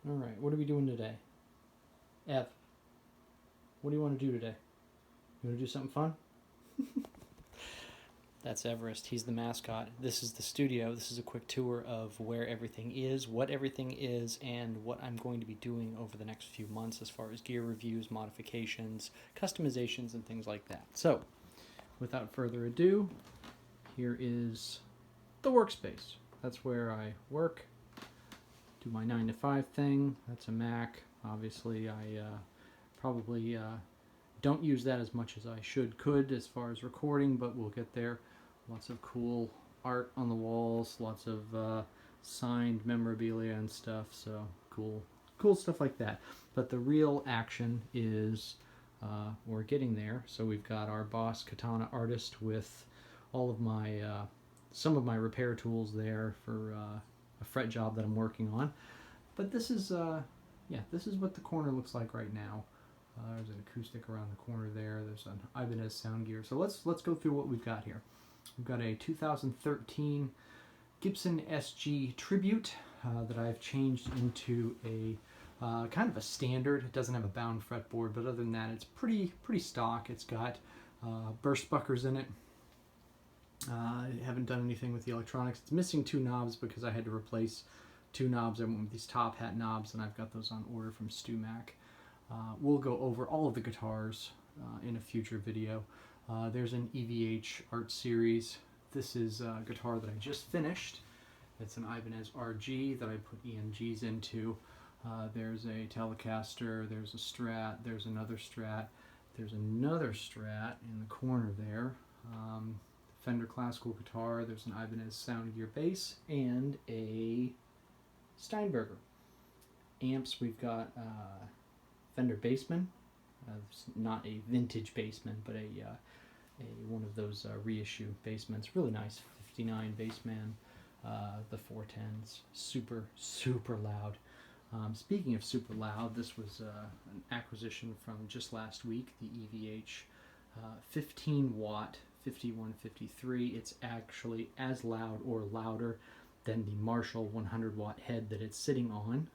All right, what are we doing today? Ev, what do you want to do today? You want to do something fun? That's Everest. He's the mascot. This is the studio. This is a quick tour of where everything is, what everything is, and what I'm going to be doing over the next few months as far as gear reviews, modifications, customizations, and things like that. So, without further ado, here is the workspace. That's where I work, do my 9 to 5 thing. That's a Mac. Obviously, I probably don't use that as much as I could as far as recording, but we'll get there. Lots of cool art on the walls, lots of signed memorabilia and stuff, so cool stuff like that. But the real action is we're getting there. So we've got our Boss Katana artist with all of my some of my repair tools there for a fret job that I'm working on. But this is this is what the corner looks like right now. There's an acoustic around the corner there. There's an Ibanez sound gear. So let's go through what we've got here. We've got a 2013 Gibson SG Tribute that I've changed into a kind of a standard. It doesn't have a bound fretboard, but other than that, it's pretty stock. It's got burst buckers in it. I haven't done anything with the electronics. It's missing 2 knobs because I had to replace 2 knobs. I went with these top hat knobs, and I've got those on order from StewMac. We'll go over all of the guitars in a future video. There's an EVH Art Series. This is a guitar that I just finished. It's an Ibanez RG that I put EMGs into. There's a Telecaster, there's a Strat, there's another Strat, there's another Strat in the corner there. Fender classical guitar, there's an Ibanez sound gear bass, and a Steinberger. Amps, we've got Fender Bassman, not a vintage Bassman, but a one of those reissue Bassmans. Really nice, 59 Bassman, the 410s, super loud. Speaking of super loud, this was an acquisition from just last week, the EVH 15 watt 5153. It's actually as loud or louder than the Marshall 100 watt head that it's sitting on.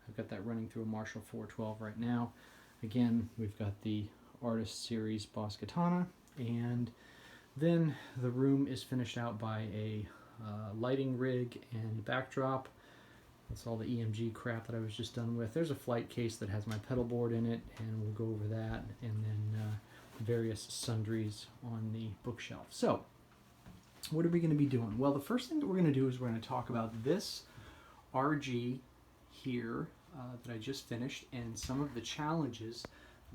I've got that running through a Marshall 412 right now. Again, we've got the Artist Series Boss Katana, and then the room is finished out by a lighting rig and backdrop. That's all the EMG crap that I was just done with. There's a flight case that has my pedal board in it, and we'll go over that, and then various sundries on the bookshelf. So, what are we going to be doing? Well, the first thing that we're going to do is we're going to talk about this RG here that I just finished, and some of the challenges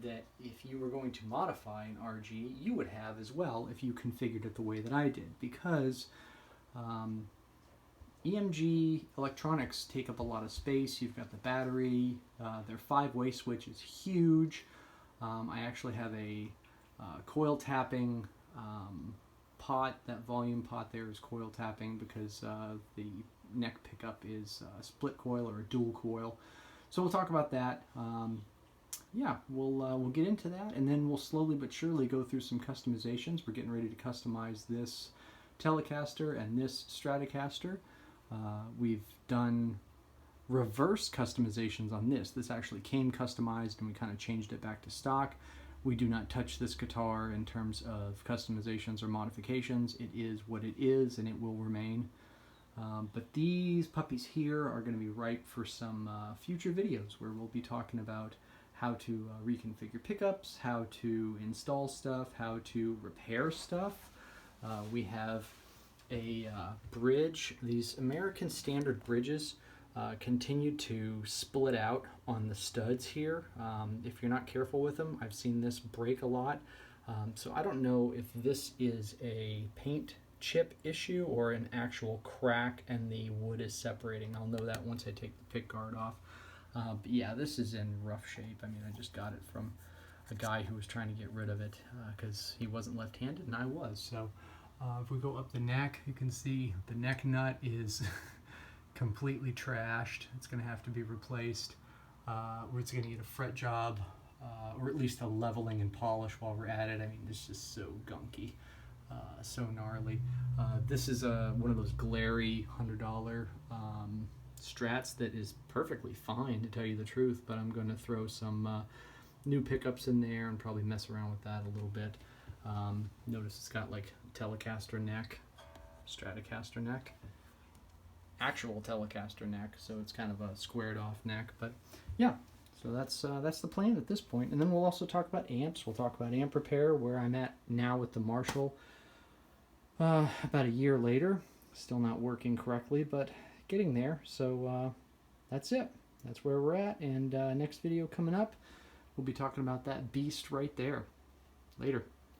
that if you were going to modify an RG, you would have as well if you configured it the way that I did, because EMG electronics take up a lot of space. You've got the battery, their 5-way switch is huge. I actually have a coil tapping pot. That volume pot there is coil tapping because the neck pickup is a split coil or a dual coil. So we'll talk about that. We'll get into that, and then we'll slowly but surely go through some customizations. We're getting ready to customize this Telecaster and this Stratocaster. We've done reverse customizations on this. This actually came customized, and we kind of changed it back to stock. We do not touch this guitar in terms of customizations or modifications. It is what it is, and it will remain. But these puppies here are going to be ripe for some future videos where we'll be talking about how to reconfigure pickups, how to install stuff, how to repair stuff. We have a bridge. These American Standard bridges continue to split out on the studs here. If you're not careful with them, I've seen this break a lot. So I don't know if this is a paint chip issue or an actual crack and the wood is separating. I'll know that once I take the pick guard off. But yeah, this is in rough shape. I mean, I just got it from a guy who was trying to get rid of it because he wasn't left-handed and I was. So if we go up the neck, you can see the neck nut is completely trashed. It's going to have to be replaced. We're going to get a fret job or at least a leveling and polish while we're at it. I mean, this is so gunky. So gnarly. This is one of those glary $100 Strats that is perfectly fine, to tell you the truth, but I'm going to throw some new pickups in there and probably mess around with that a little bit. Notice it's got like Telecaster neck, Stratocaster neck, actual Telecaster neck, so it's kind of a squared off neck. But yeah, so that's the plan at this point. And then we'll also talk about amps. We'll talk about amp repair, where I'm at now with the Marshall. About a year later, still not working correctly, but getting there. So that's it. That's where we're at. And next video coming up, we'll be talking about that beast right there. Later.